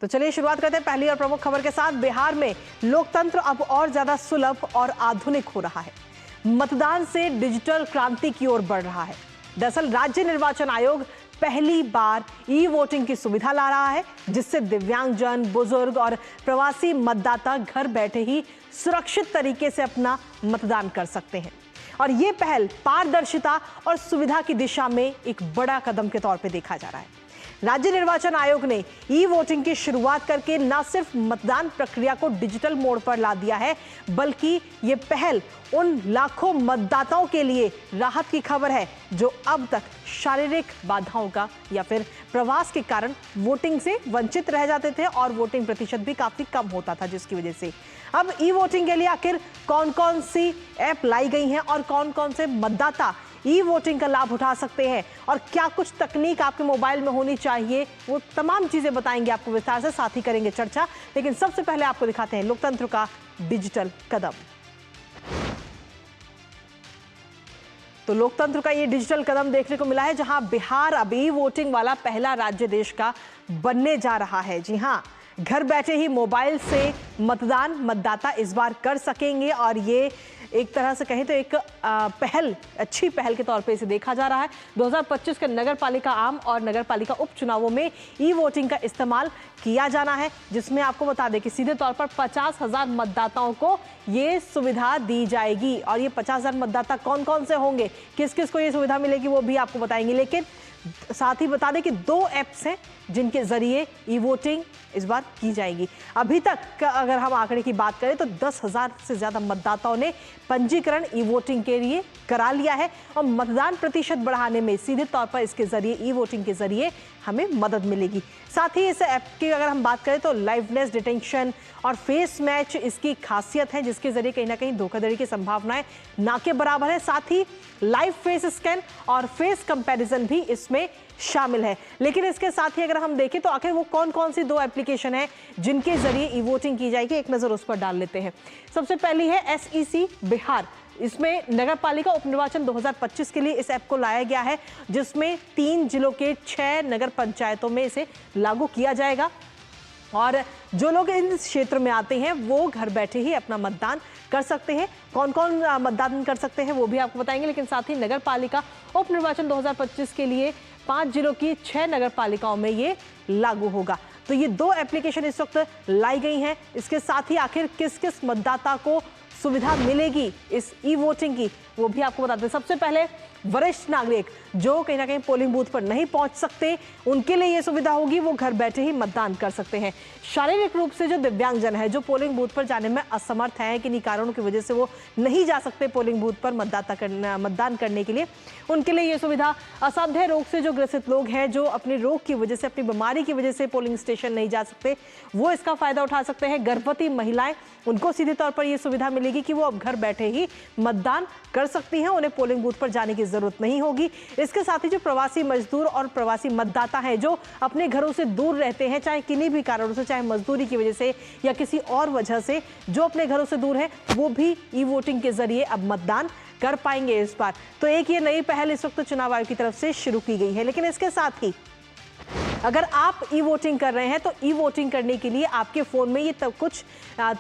तो चलिए शुरुआत करते हैं पहली और प्रमुख खबर के साथ। बिहार में लोकतंत्र अब और ज्यादा सुलभ और आधुनिक हो रहा है। मतदान से डिजिटल क्रांति की ओर बढ़ रहा है। दरअसल राज्य निर्वाचन आयोग पहली बार ई वोटिंग की सुविधा ला रहा है, जिससे दिव्यांगजन, बुजुर्ग और प्रवासी मतदाता घर बैठे ही सुरक्षित तरीके से अपना मतदान कर सकते हैं। और ये पहल पारदर्शिता और सुविधा की दिशा में एक बड़ा कदम के तौर पे देखा जा रहा है। राज्य निर्वाचन आयोग ने ई वोटिंग की शुरुआत करके न सिर्फ मतदान प्रक्रिया को डिजिटल मोड पर ला दिया है, बल्कि ये पहल उन लाखों मतदाताओं के लिए राहत की खबर है जो अब तक शारीरिक बाधाओं का या फिर प्रवास के कारण वोटिंग से वंचित रह जाते थे और वोटिंग प्रतिशत भी काफी कम होता था, जिसकी वजह से अब ई वोटिंग के लिए आखिर कौन कौन सी ऐप लाई गई हैं और कौन कौन से मतदाता ई वोटिंग का लाभ उठा सकते हैं और क्या कुछ तकनीक आपके मोबाइल में होनी चाहिए, वो तमाम चीजें बताएंगे आपको विस्तार से, साथ ही करेंगे चर्चा। लेकिन सबसे पहले आपको दिखाते हैं लोकतंत्र का डिजिटल कदम। तो लोकतंत्र का ये डिजिटल कदम देखने को मिला है, जहां बिहार अब ई वोटिंग वाला पहला राज्य देश का बनने जा रहा है। जी हां, घर बैठे ही मोबाइल से मतदान मतदाता इस बार कर सकेंगे और ये एक तरह से कहें तो एक अच्छी पहल के तौर पे इसे देखा जा रहा है। 2025 के नगर पालिका आम और नगर पालिका उपचुनावों में ई वोटिंग का इस्तेमाल किया जाना है, जिसमें आपको बता दें कि सीधे तौर पर 50,000 मतदाताओं को ये सुविधा दी जाएगी। और ये 50,000 मतदाता कौन कौन से होंगे, किस किस को ये सुविधा मिलेगी, वो भी आपको बताएंगे। लेकिन साथ ही बता दें कि 2 ऐप्स हैं जिनके जरिए ई वोटिंग इस बार की जाएगी। अभी तक अगर हम आंकड़े की बात करें तो 10,000 से ज्यादा मतदाताओं ने पंजीकरण ई वोटिंग के लिए करा लिया है और मतदान प्रतिशत बढ़ाने में सीधे तौर पर इसके जरिए ई वोटिंग के जरिए हमें मदद मिलेगी। साथ ही इस ऐप की अगर हम बात करें तो लाइवनेस डिटेक्शन और फेस मैच इसकी खासियत है, जिसके जरिए कहीं ना कहीं धोखाधड़ी की संभावनाएं ना के बराबर है। साथ ही लाइव फेस स्कैन और फेस कंपैरिजन भी इसमें शामिल है। लेकिन इसके साथ ही अगर हम देखें तो आखिर वो कौन कौन सी 2 एप्लीकेशन है जिनके जरिए ई वोटिंग की जाएगी, एक नजर उस पर डाल लेते हैं। सबसे पहली है SEC बिहार। इसमें नगर पालिका उपनिर्वाचन 2025 के लिए इस ऐप को लाया गया है, जिसमें 3 जिलों के 6 नगर पंचायतों में इसे लागू किया जाएगा। और जो लोग इन क्षेत्र में आते हैं वो घर बैठे ही अपना मतदान कर सकते हैं। कौन कौन मतदान कर सकते हैं वो भी आपको बताएंगे। लेकिन साथ ही नगर पालिका उपनिर्वाचन 2025 के लिए 5 जिलों की 6 नगर पालिकाओं में ये लागू होगा। तो ये 2 एप्लीकेशन इस वक्त लाई गई हैं। इसके साथ ही आखिर किस किस मतदाता को सुविधा मिलेगी इस ई वोटिंग की, वो भी आपको बताते हैं। सबसे पहले वरिष्ठ नागरिक जो कहीं ना कहीं पोलिंग बूथ पर नहीं पहुंच सकते, उनके लिए ये सुविधा होगी, वो घर बैठे ही मतदान कर सकते हैं। शारीरिक रूप से जो दिव्यांगजन है, जो पोलिंग बूथ पर जाने में असमर्थ है, किन्हीं कारणों की वजह से वो नहीं जा सकते पोलिंग बूथ पर मतदान करने के लिए, उनके लिए ये सुविधा। असाध्य रोग से जो ग्रसित लोग हैं, जो अपने रोग की वजह से, अपनी बीमारी की वजह से पोलिंग स्टेशन नहीं जा सकते, वो इसका फायदा उठा सकते हैं। गर्भवती महिलाएं, उनको सीधे तौर पर यह सुविधा मिलेगी कि वो अब घर बैठे ही मतदान कर सकती हैं, उन्हें पोलिंग बूथ पर जाने की जरूरत नहीं होगी। इसके साथ ही जो प्रवासी मजदूर और प्रवासी मतदाता हैं, जो अपने घरों से दूर रहते हैं, चाहे किन्हीं भी कारणों से, चाहे मजदूरी की वजह से या किसी और वजह से, जो अपने घरों से दूर है, वो भी ई वोटिंग के जरिए अब मतदान कर पाएंगे इस बार। तो एक ये नई पहल इस वक्त चुनाव आयोग की तरफ से शुरू की गई है। लेकिन इसके साथ ही अगर आप ई वोटिंग कर रहे हैं तो ई वोटिंग करने के लिए आपके फोन में ये कुछ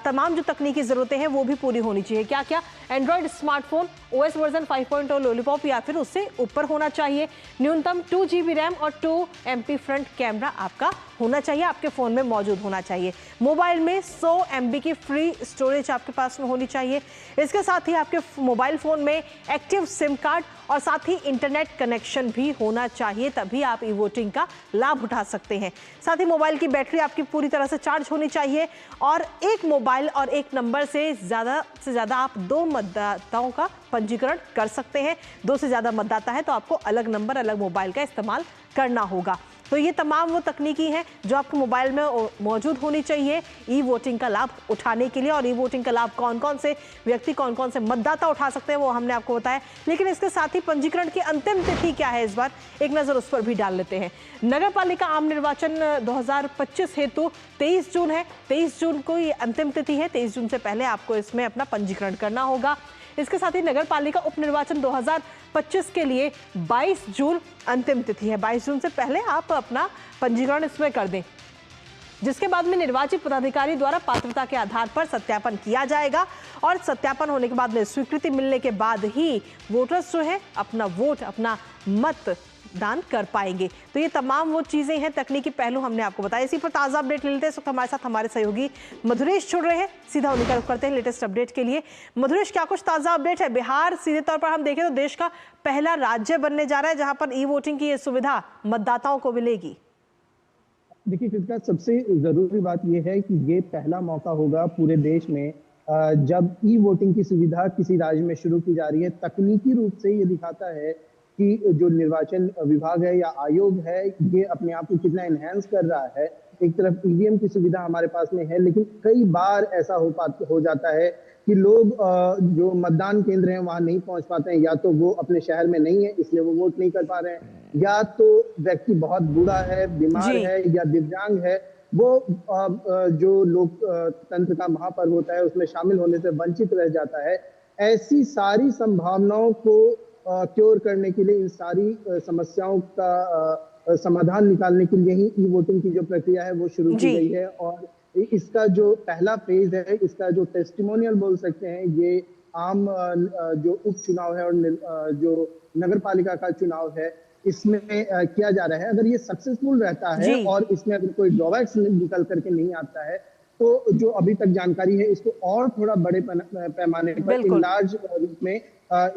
तमाम जो तकनीकी जरूरतें हैं वो भी पूरी होनी चाहिए। क्या क्या? Android smartphone OS version 5.0 lollipop या फिर उससे ऊपर होना चाहिए। न्यूनतम 2 GB रैम और 2 MP फ्रंट कैमरा आपका होना चाहिए, आपके फोन में मौजूद होना चाहिए। मोबाइल में 100 MB की फ्री स्टोरेज आपके पास में होनी चाहिए। इसके साथ ही आपके मोबाइल फोन में एक्टिव सिम कार्ड और साथ ही इंटरनेट कनेक्शन भी होना चाहिए, तभी आप ई वोटिंग का लाभ उठा सकते हैं। साथ ही मोबाइल की बैटरी आपकी पूरी तरह से चार्ज होनी चाहिए और एक मोबाइल और एक नंबर से ज़्यादा आप 2 मतदाताओं का पंजीकरण कर सकते हैं। 2 से ज़्यादा मतदाता है तो आपको अलग नंबर, अलग मोबाइल का इस्तेमाल करना होगा। तो ये तमाम वो तकनीकी हैं जो आपको मोबाइल में मौजूद होनी चाहिए ई वोटिंग का लाभ उठाने के लिए। और ई वोटिंग का लाभ कौन कौन से व्यक्ति, कौन कौन से मतदाता उठा सकते हैं वो हमने आपको बताया। लेकिन इसके साथ ही पंजीकरण की अंतिम तिथि क्या है इस बार, एक नज़र उस पर भी डाल लेते हैं। नगर पालिका आम निर्वाचन 2025 हेतु 23 जून है। 23 जून को ये अंतिम तिथि है। 23 जून से पहले आपको इसमें अपना पंजीकरण करना होगा। इसके साथ ही नगर पालिका उपनिर्वाचन 2025 के लिए 22 जून अंतिम तिथि है। 22 जून से पहले आप अपना पंजीकरण इसमें कर दें। जिसके बाद में निर्वाचित पदाधिकारी द्वारा पात्रता के आधार पर सत्यापन किया जाएगा और सत्यापन होने के बाद में स्वीकृति मिलने के बाद ही वोटर्स जो है अपना वोट, अपना मत दान कर पाएंगे। तो ये तमाम वो चीजें हैं, तकनीकी पहलू हमने आपको बताया। इसी पर ताजा अपडेट ले लेते हैं। इस वक्त हमारे साथ हमारे सहयोगी मधुरेश जुड़ रहे हैं, सीधा उन्हीं का रुख करते हैं लेटेस्ट अपडेट के लिए। मधुरेश, क्या कुछ ताजा अपडेट है? बिहार सीधे तौर पर हम देखें तो देश का पहला राज्य बनने जा रहा है जहां पर ई वोटिंग की ये सुविधा मतदाताओं को मिलेगी। देखिए कृतिका, सबसे जरूरी बात यह है कि ये पहला मौका होगा पूरे देश में जब ई वोटिंग की सुविधा किसी राज्य में शुरू की जा रही है। तकनीकी रूप से ये दिखाता है कि जो निर्वाचन विभाग है या आयोग है, ये अपने आप को कितना एनहेंस कर रहा है। एक तरफ ईवीएम की सुविधा हमारे पास में है, लेकिन कई बार ऐसा हो जाता है कि लोग जो मतदान केंद्र हैं वहां नहीं पहुंच पाते हैं। या तो वो अपने शहर में नहीं है इसलिए वो वोट नहीं कर पा रहे हैं, या तो व्यक्ति बहुत बूढ़ा है, बीमार है या दिव्यांग है, वो जो लोकतंत्र का महापर्व होता है उसमें शामिल होने से वंचित रह जाता है। ऐसी सारी संभावनाओं को क्योर करने के लिए, इन सारी समस्याओं का समाधान निकालने के लिए ही ई वोटिंग की जो प्रक्रिया है वो शुरू की गई है। और इसका जो पहला फेज है, इसका जो टेस्टिमोनियल बोल सकते हैं, ये आम जो उपचुनाव है और जो नगर पालिका का चुनाव है, इसमें किया जा रहा है। अगर ये सक्सेसफुल रहता है और इसमें अगर कोई ड्रॉबैक्स निकल करके नहीं आता है, तो जो अभी तक जानकारी है इसको और थोड़ा बड़े पैमाने पर इन लार्ज रूप में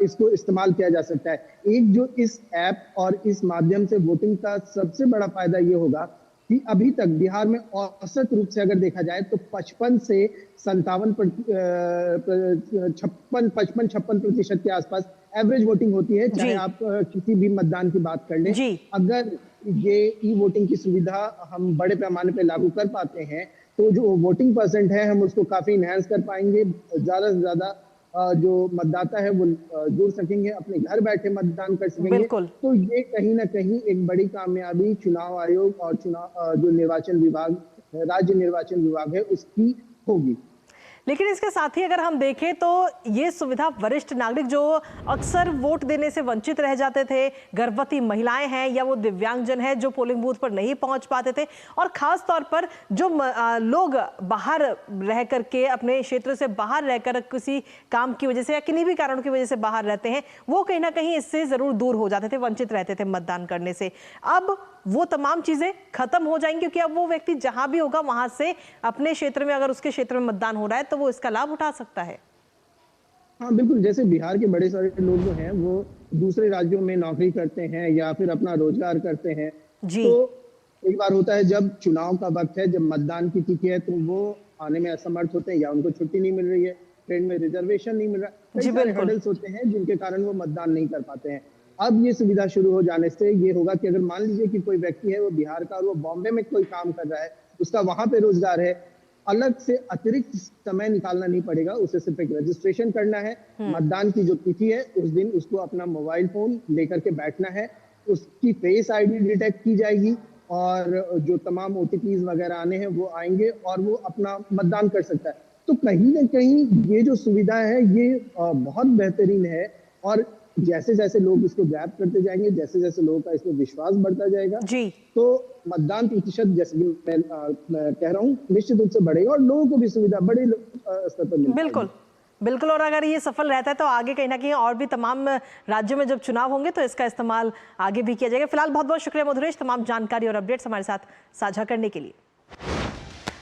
इसको इस्तेमाल किया जा सकता है। एक जो इस ऐप और इस माध्यम से वोटिंग का सबसे बड़ा फायदा ये होगा कि अभी तक बिहार में औसत रूप से अगर देखा जाए तो 55 से 56% के आसपास एवरेज वोटिंग होती है, चाहे आप किसी भी मतदान की बात कर लें। अगर ये ई वोटिंग की सुविधा हम बड़े पैमाने पे लागू कर पाते हैं तो जो वोटिंग परसेंट है हम उसको काफी इनहेंस कर पाएंगे। ज्यादा से ज्यादा जो मतदाता है वो जुड़ सकेंगे, अपने घर बैठे मतदान कर सकेंगे। तो ये कहीं ना कहीं एक बड़ी कामयाबी चुनाव आयोग और चुनाव जो निर्वाचन विभाग, राज्य निर्वाचन विभाग है, उसकी होगी। लेकिन इसके साथ ही अगर हम देखें तो ये सुविधा वरिष्ठ नागरिक जो अक्सर वोट देने से वंचित रह जाते थे, गर्भवती महिलाएं हैं या वो दिव्यांगजन है जो पोलिंग बूथ पर नहीं पहुंच पाते थे, और खास तौर पर जो लोग बाहर रह करके, अपने क्षेत्र से बाहर रहकर किसी काम की वजह से या किन्हीं भी कारणों की वजह से बाहर रहते हैं, वो कहीं ना कहीं इससे जरूर दूर हो जाते थे, वंचित रहते थे मतदान करने से। अब वो तमाम चीजें खत्म हो जाएंगी क्योंकि अब वो व्यक्ति जहां भी होगा वहां से अपने क्षेत्र में, अगर उसके क्षेत्र में मतदान हो रहा है तो वो इसका लाभ उठा सकता है। हाँ बिल्कुल, जैसे बिहार के बड़े सारे लोग जो हैं वो दूसरे राज्यों में नौकरी करते हैं या फिर अपना रोजगार करते हैं। तो एक बार होता है जब चुनाव का वक्त है, जब मतदान की तिथि है, तो वो आने में असमर्थ होते हैं या उनको छुट्टी नहीं मिल रही है, ट्रेन में रिजर्वेशन नहीं मिल रहा, कई सारे हर्डल्स होते हैं जिनके कारण वो मतदान नहीं कर पाते हैं। अब ये सुविधा शुरू हो जाने से ये होगा कि अगर मान लीजिए कि कोई व्यक्ति है वो बिहार का और वो बॉम्बे में कोई काम कर रहा है, उसका वहां पे रोजगार है, अलग से अतिरिक्त समय निकालना नहीं पड़ेगा, उसे सिर्फ एक रजिस्ट्रेशन करना है। मतदान की जो तिथि है उस दिन उसको अपना मोबाइल फोन लेकर के बैठना है, उसकी फेस आईडी डिटेक्ट की जाएगी और जो तमाम ओटीपीज वगैरह आने हैं वो आएंगे और वो अपना मतदान कर सकता है। तो कहीं ना कहीं ये जो सुविधा है ये बहुत बेहतरीन है, और जैसे जैसे लोग इसको ग्रैब करते जाएंगे, जैसे जैसे लोगों का इसमें विश्वास बढ़ता जाएगा, तो मतदान प्रतिशत, जैसे कि मैं कह रहा हूँ, निश्चित रूप से बढ़ेगा और लोगों को भी सुविधा बड़े स्तर पर मिलेगी। बिल्कुल बिल्कुल, और अगर ये सफल रहता है तो आगे कहीं ना कहीं और भी तमाम राज्यों में जब चुनाव होंगे तो इसका इस्तेमाल आगे भी किया जाएगा। फिलहाल बहुत बहुत शुक्रिया मधुरेश, तमाम जानकारी और अपडेट्स हमारे साथ साझा करने के लिए।